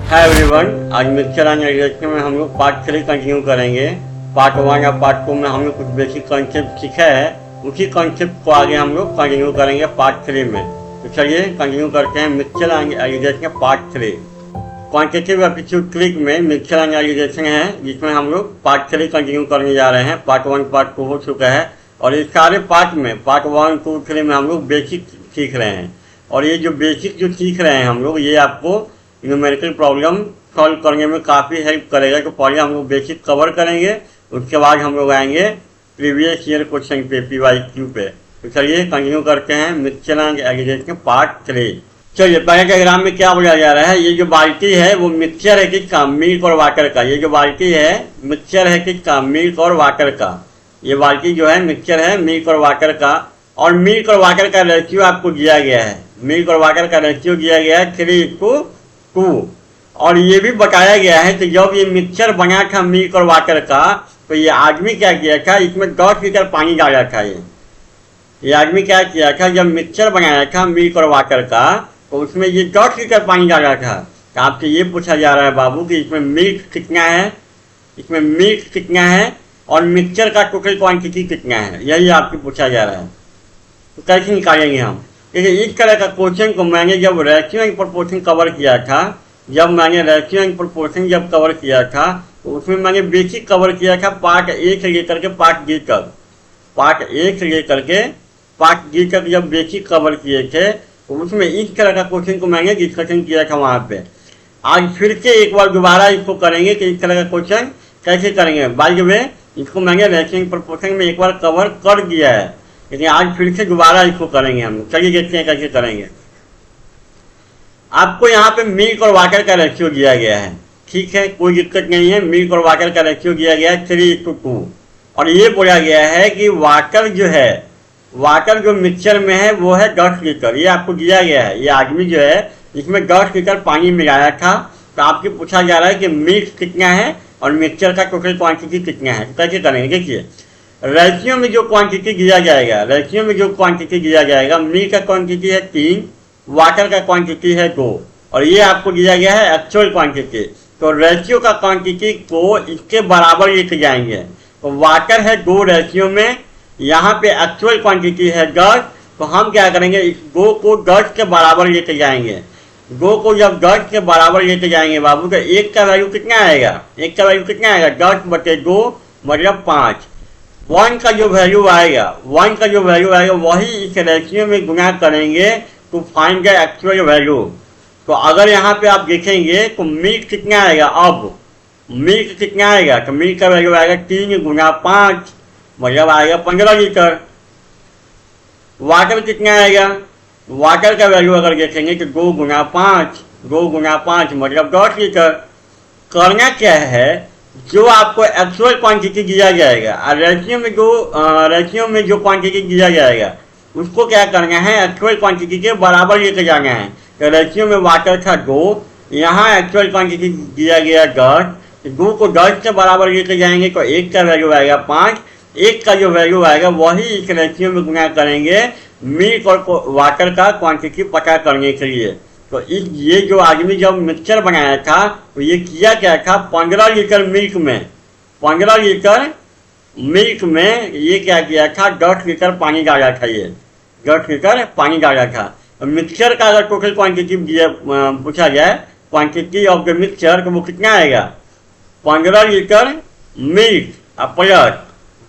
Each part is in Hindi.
हाय एवरीवन, आज मिक्सचर एंड एग्रीकल्चर में हम लोग पार्ट 3 कंटिन्यू करेंगे। पार्ट 1 या पार्ट 2 में हम लोग कुछ बेसिक कॉन्सेप्ट सीखा है, उसी कॉन्सेप्ट को आगे हम लोग कंटिन्यू करेंगे पार्ट 3 में। तो चलिए कंटिन्यू करते हैं mixture and agriculture part 3। Quantitative aptitude trick में मिक्सचर एंड एग्रीकल्चर है, जिसमें हम लोग पार्ट 3 कंटिन्यू करने जा रहे हैं। पार्ट 1 पार्ट 2 हो चुका है और इस सारे पार्ट में पार्ट 1 2 3 में हम लोग बेसिक सीख रहे हैं। और ये जो बेसिक जो सीख रहे हैं हम लोग, ये आपको न्यूमेरिकल प्रॉब्लम सॉल्व करने में काफ़ी हेल्प करेगा। तो पहले हम लोग बेसिक कवर करेंगे, उसके बाद हम लोग आएंगे प्रीवियस ईयर क्वेश्चन पे PYQ पे। तो चलिए कंटिन्यू करते हैं मिक्सचर एंड एग्रीगेशन पार्ट 3। चलिए पहले डायग्राम में क्या बोला जा रहा है, ये जो बाल्टी है वो मिक्सचर है किसका, मिल्क और वाटर का। ये जो बाल्टी है मिक्सचर है किसका, मिल्क और वाटर का। ये बाल्टी जो है मिक्सचर है मिल्क और वाटर का। और मिल्क और वाटर का रेशियो आपको दिया गया है, मिल्क और वाटर का रेशियो दिया गया है 3:2। और ये भी बताया गया है कि जब ये मिक्सचर बना था मिल्क और वाटर का, तो ये आदमी क्या किया था, इसमें 10 लीटर पानी डाला था। ये आदमी क्या किया था, जब मिक्सचर बनाया था मिल्क और वाटर का, तो उसमें ये 10 लीटर पानी डाला था। तो आपसे ये पूछा जा रहा है बाबू कि इसमें मिल्क कितना है, इसमें मिल्क कितना है और मिक्सचर का टोटल क्वांटिटी कितना है, यही आपसे पूछा जा रहा है। तो कैसे निकालेंगे हम। देखिए इस तरह का क्वेश्चन को मैंने जब रेशियो एंड प्रोपोर्शन कवर किया था, कवर किया था, तो उसमें मैंने बेसिक कवर किया था पार्ट 1 से लेकर के पार्ट D तक। पार्ट 1 से लेकर के पार्ट D तक जब बेसिक कवर किए थे, तो उसमें इस तरह का क्वेश्चन को मैंने डिस्कशन किया था वहाँ पे। आज फिर से एक बार दोबारा इसको करेंगे कि इस तरह का क्वेश्चन कैसे करेंगे। बाय द वे इसको मैंने रेशियो एंड प्रोपोर्शन में एक बार कवर कर दिया है, लेकिन आज फिर से दोबारा इसको करेंगे हम। चलिए देखते हैं कैसे करेंगे। आपको यहाँ पे मिल्क और वाटर का रेशियो दिया गया है, ठीक है, कोई दिक्कत नहीं है। मिल्क और वाटर का रेशियो दिया गया है 3:2। और ये बोला गया है कि वाटर जो है, वाटर जो मिक्सचर में है वो है 10 लीटर। ये आपको दिया गया है। ये आदमी जो है इसमें 10 लीटर पानी मिलाया था। तो आपके पूछा जा रहा है कि मिल्क कितना है और मिक्सचर का टोटल क्वांटिटी कितना है। कैसे करेंगे, देखिए रेशियो में जो क्वांटिटी दिया जाएगा, मिल्क का क्वांटिटी है 3, वाटर का क्वांटिटी है 2, और ये आपको दिया गया है एक्चुअल क्वांटिटी। तो रेशियो का क्वांटिटी को इसके बराबर लेके जाएंगे। तो वाटर है 2 रेशियो में, यहाँ पे एक्चुअल क्वांटिटी है 10। तो हम क्या करेंगे, इस 2 को 10 के बराबर लेके जाएंगे। 2 को जब 10 के बराबर लेके जाएंगे बाबू, तो 1 का वैल्यू कितना आएगा, 10/2 मतलब 5। 1 का जो वैल्यू आएगा, वही इस रेशियो में गुना करेंगे to find the actual value. तो अगर यहाँ पे आप देखेंगे तो मिल्क कितना आएगा, अब मिल्क कितना आएगा, तो मिल्क का वैल्यू आएगा 3 × 5 मतलब आएगा 15 लीटर। वाटर कितना आएगा, वाटर का वैल्यू अगर देखेंगे तो 2 × 5 मतलब 10 लीटर। करना क्या है, जो आपको एक्चुअल क्वांटिटी दिया जाएगा और रेशियो में जो क्वांटिटी दिया जाएगा उसको क्या करना है, एक्चुअल क्वांटिटी के बराबर लेके जाना है। तो रेशियो में वाटर था 2, यहाँ एक्चुअल क्वांटिटी दिया गया 10। 2 को 10 के बराबर लेके जाएंगे तो 1 का वैल्यू आएगा 5। 1 का जो वैल्यू आएगा वही इस रेशियो में गुना करेंगे मिल्क और वाटर का क्वांटिटी पता करने के लिए। तो ये जो आदमी जब मिक्सचर बनाया था, तो ये किया क्या था, 15 लीटर मिल्क में ये क्या किया था, 10 लीटर पानी डाला था। ये 10 लीटर पानी डाला था। तो मिक्सचर का अगर टोटल क्वांटिटी पूछा जाए, क्वांटिटी ऑफ द मिक्सचर, तो वो कितना आएगा, 15 litre milk plus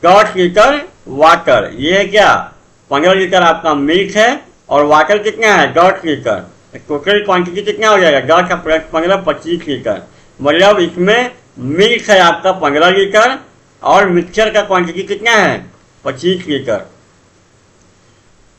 10 litre water. ये है क्या, 15 लीटर आपका मिल्क है और वाटर कितना है 10 लीटर। टोटल क्वांटिटी कितना हो जाएगा, 10 प्लस 15 25 लीटर। मतलब इसमें मिल्क है आपका 15 लीटर और मिक्सचर का क्वांटिटी कितना है 25 लीटर।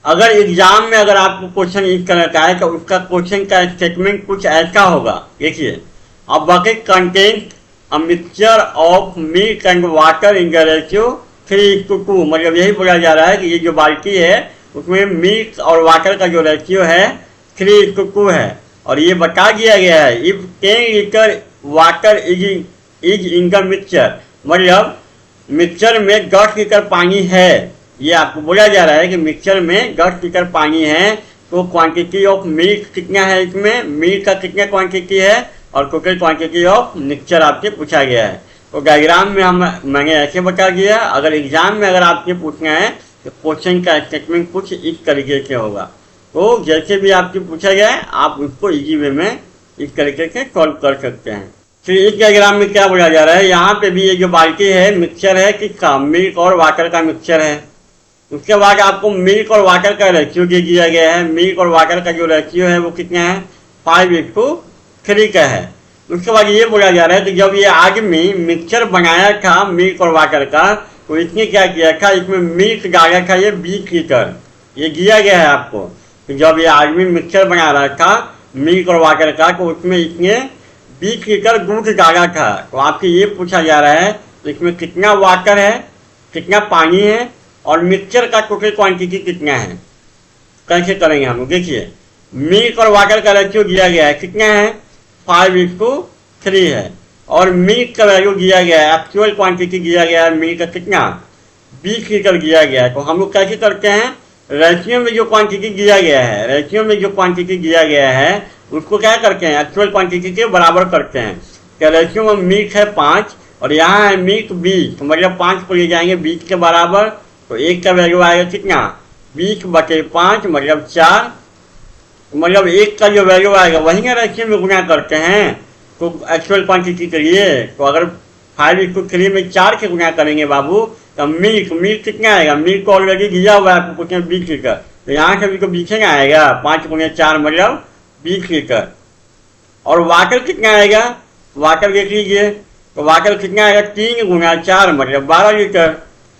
अगर एग्जाम में अगर आपको क्वेश्चन इस तरह का है, तो उसका क्वेश्चन का स्टेटमेंट कुछ ऐसा होगा। देखिए, a bucket contains a mixture of milk and water in the ratio 3:2। मतलब यही बोला जा रहा है कि ये जो बाल्टी है उसमें मिल्क और वाटर का जो रेशियो है 3:2 है। और ये बता दिया गया है if 10 litre water is in the mixture, मतलब मिक्सचर में 10 लीटर पानी है। ये आपको बोला जा रहा है कि मिक्सचर में 10 लीटर पानी है, तो क्वांटिटी ऑफ मिल्क कितना है, इसमें मिल्क का कितना क्वांटिटी है और टोटल क्वांटिटी ऑफ मिक्सचर आपसे पूछा गया है। तो डायग्राम में मैंने ऐसे बता दिया। अगर एग्जाम में अगर आपसे पूछना है तो क्वेश्चन का स्टेटमेंट कुछ इस तरीके से होगा। तो जैसे भी आपसे पूछा गया है आप उसको इजी वे में इस तरीके से सॉल्व कर सकते हैं। फिर इस डायग्राम में क्या बोला जा रहा है, यहाँ पे भी ये जो बाल्टी है मिक्सचर है किसका, मिल्क और वाटर का मिक्सचर है। उसके बाद आपको मिल्क और वाटर का रेशियो दे दिया गया है। मिल्क और वाटर का जो रेशियो है वो कितना है, 5:3 का है। उसके बाद ये बोला जा रहा है कि जब ये आदमी मिक्सचर बनाया था मिल्क और वाटर का तो इसने क्या किया था, इसमें मिल्क डाला था ये 20 लीटर, ये दिया गया है आपको। तो जब ये आदमी मिक्सचर बना रहा था मिल्क और वाटर का तो उसमें इसने 20 लीटर दूध डाला था। तो आपसे ये पूछा जा रहा है तो इसमें कितना वाटर है, कितना पानी है और मिक्सचर का टोटल क्वांटिटी कितना है। कैसे करेंगे हम लोग, देखिए मिल्क और वाटर का रेशियो दिया गया है, कितना है 5:3 है। और मिल्क का वैल्यू दिया गया है, एक्चुअल क्वांटिटी दिया गया है मिल्क का कितना, 20 लीटर दिया गया है। तो हम लोग कैसे करते हैं, रेशियो में जो क्वांटिटी दिया गया है, रेशियो में जो क्वांटिटी दिया गया है उसको क्या करते हैं, एक्चुअल क्वांटिटी के बराबर करते हैं। क्या रेशियो में मिल्क है 5 और यहाँ है मिल्क 20, तो मतलब 5 को ले जाएंगे 20 के बराबर, तो 1 का वैल्यू आएगा कितना, 20/5 मतलब 4, मतलब 1 का जो वैल्यू आएगा वही ना रेशियो में गुना करते हैं तो एक्चुअल क्वांटिटी के लिए। तो अगर 5:3 में 4 के गुना करेंगे बाबू तो मिल्क कितना आएगा, मिल्क को ऑलरेडी दिया हुआ है आपको कुछ 20 लीटर, तो यहाँ से भी तो 20 ना आएगा, 5×4 मतलब 20 लीटर। और वाटर कितना आएगा, वाटर देख लीजिए, तो वाटर कितना आएगा, 3×4 मतलब 12 लीटर।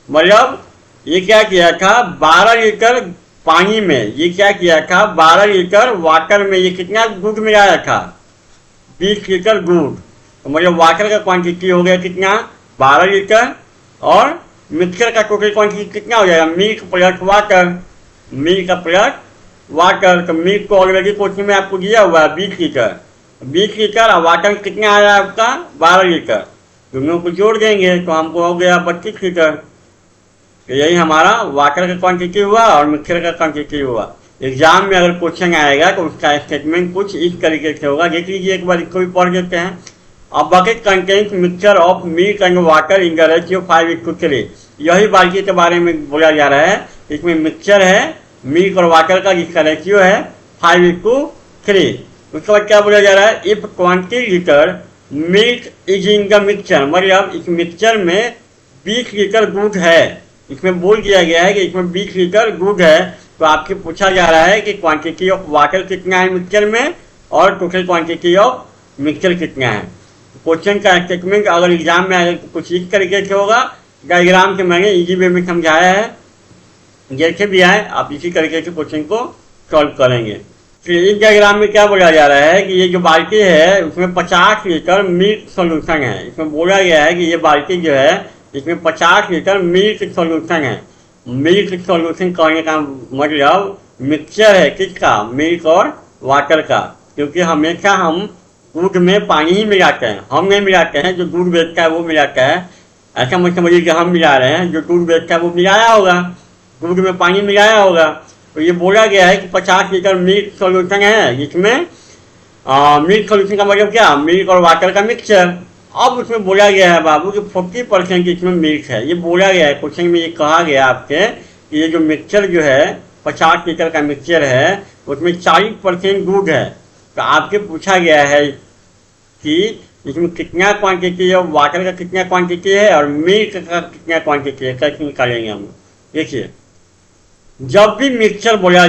मतलब ये क्या किया था, 12 लीटर पानी में ये क्या किया था, 12 लीटर वाटर में ये कितना दूध मिलाया था, 20 लीटर दूध। तो मतलब वाटर का क्वांटिटी हो गया कितना, 12 लीटर। और मिक्सचर का टोटल क्वांटिटी कितना हो जाएगा, milk plus water, milk plus water. तो मिल्क को ऑलरेडी क्वेश्चन में आपको दिया हुआ है 20 लीटर, 20 लीटर और वाटर कितना आया आपका 12 लीटर, दोनों को जोड़ देंगे तो हमको हो गया 32 लीटर। तो यही हमारा वाटर का क्वांटिटी हुआ और मिक्सचर का क्वांटिटी हुआ। एग्जाम में अगर क्वेश्चन आएगा तो उसका स्टेटमेंट कुछ इस तरीके से होगा, देख लीजिए एक बार इसको भी पढ़ देते हैं। A bucket contains mixture of milk and water in the ratio 5:3। यही बाल्टी के बारे में बोला जा रहा है, इसमें मिक्सचर है मिल्क और वाटर का जिसका रेशियो है 5:3। उसके बाद क्या बोला जा रहा है, if 20 litre milk is in the mixture, मतलब इस मिक्सचर में 20 लीटर दूध है, इसमें बोल दिया गया है कि इसमें 20 लीटर दूध है। तो आपसे पूछा जा रहा है कि क्वांटिटी ऑफ वाटर कितना है मिक्सचर में और टोटल क्वांटिटी ऑफ मिक्सचर कितना है। क्वेश्चन का स्टेटमेंट अगर एग्जाम में आएगा तो कुछ इस तरीके से होगा। डायग्राम से मैंने इजी वे में समझाया है, जैसे भी आए आप इसी तरीके से क्वेश्चन को सॉल्व करेंगे। फिर इस डायग्राम में क्या बोला जा रहा है कि ये जो बाल्टी है उसमें 50 लीटर मिल्क सॉल्यूशन है। इसमें बोला गया है कि ये बाल्टी जो है इसमें 50 लीटर मिल्क सॉल्यूशन है। मिल्क सॉल्यूशन करने का मतलब मिक्सचर है किसका, मिल्क और वाटर का, क्योंकि हमेशा हम दूध में पानी ही मिलाते हैं, हम नहीं मिलाते हैं, जो दूध बेचता है वो मिलाता है। ऐसा मत समझिए कि हम मिला रहे हैं, जो दूध बेचता है वो मिलाया होगा, दूध में पानी मिलाया होगा। तो ये बोला गया है कि 50 लीटर मिल्क सॉल्यूशन है जिसमें मिल्क सॉल्यूशन का मतलब क्या, मिल्क और वाटर का मिक्सचर। अब उसमें बोला गया है बाबू कि 40% इसमें मिल्क है, ये बोला गया है क्वेश्चन में, ये कहा गया आपसे कि ये जो मिक्सचर जो है 50 लीटर का मिक्सचर है उसमें 40% दूध है। तो आपसे पूछा गया है कि इसमें कितना क्वांटिटी है, वाटर का कितना क्वांटिटी है और मिल्क का कितना क्वांटिटी है, कैसे निकालेंगे हम। देखिए जब भी मिक्सचर बोला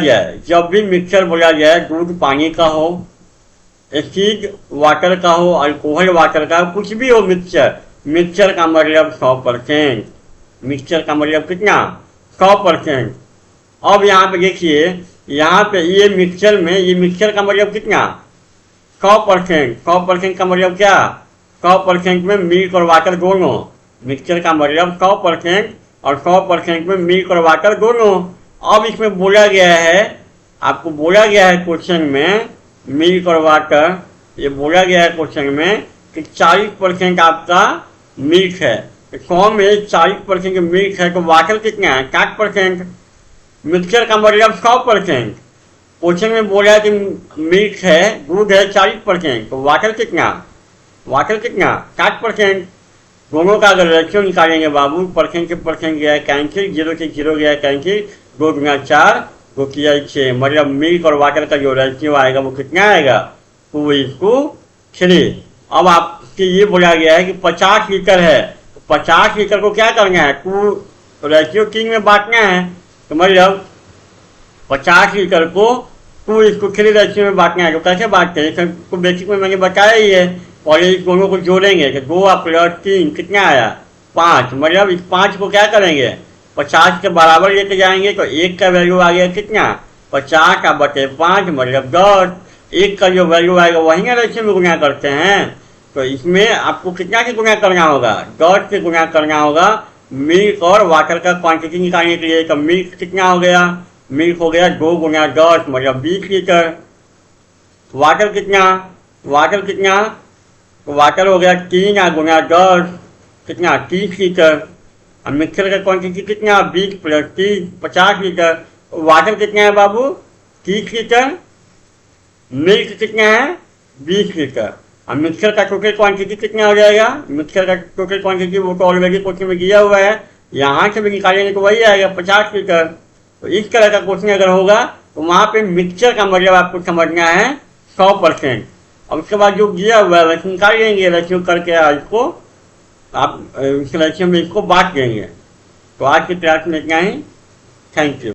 जाए, दूध पानी का हो, एसिड वाटर का हो, अल्कोहल वाटर का हो, कुछ भी हो मिक्सचर का मतलब 100%, मिक्सचर का मतलब कितना 100%। अब यहाँ पे देखिए, यहाँ पे ये मिक्सचर का मतलब कितना 100% का मतलब क्या, 100% में मिल्क और वाटर दोनों, मिक्सचर का मतलब 100% और 100% में मिल्क और वाटर दोनों। अब इसमें बोला गया है, आपको बोला गया है क्वेश्चन में मिल्क और वाटर, ये बोला गया है क्वेश्चन में कि 40% आपका मिल्क है, 100 में 40% मिल्क है, तो वाटर कितना है 60%, मिक्सचर का मतलब 100%, क्वेश्चन में बोला है कि मिल्क है, दूध है 40%, तो वाटर कितना? वाटर कितना? 60%। दोनों का अगर रेशियो निकालेंगे बाबू, परसेंट से परसेंट गया है कैंसिल, 0 से 0 गया है कैंसिल, 2 गुना 4, 2 किया 6, मतलब मिल्क और वाटर का जो रेशियो आएगा वो कितना आएगा? 2:3। अब आपसे ये बोला गया है कि 50 लीटर है, तो 50 लीटर को क्या करना है? 2:3 में बांटना है। तो मतलब 50 लीटर को 2:3 रेशियो में बांटना है। तो कैसे बांटते हैं? तो बेसिक में मैंने बताया ही है। और इस दोनों को जोड़ेंगे कि 2 + 3 कितना आया? 5। मतलब इस 5 को क्या करेंगे? 50 के बराबर लेके जाएंगे, तो 1 का वैल्यू आ गया कितना? 50/5 मतलब 10। 1 का जो वैल्यू आएगा वही ना रेशियो में गुना करते हैं। तो इसमें आपको कितना से गुना करना होगा? 10 से गुना करना होगा मिल्क और वाटर का क्वांटिटी निकालने के लिए। तो मिल्क कितना हो गया? मिल्क हो गया 2 × 10 मतलब 20 लीटर। वाटर कितना? वाटर कितना? तो वाटर हो गया 3 × 10 कितना? 30 लीटर। अब मिक्सर का क्वांटिटी कितना? 20 + 30 50 लीटर। वाटर कितना है बाबू? 30 लीटर। मिल्क कितना है? 20 लीटर। अब मिक्सर का टोटल क्वांटिटी कितना हो जाएगा? मिक्सर का टोटल क्वांटिटी वो तो ऑलरेडी क्वेश्चन में दिया हुआ है, यहाँ से भी निकालेंगे तो वही आएगा 50 लीटर। तो इस तरह का क्वेश्चन अगर होगा तो वहाँ पे मिक्सचर का मतलब आपको समझना है 100%। और उसके बाद जो दिया हुआ है वैसे निकाल लेंगे, रेशियो करके इसको आप इस रेशियो में इसको बांट देंगे। तो आज की क्लास में इतना ही। Thank you.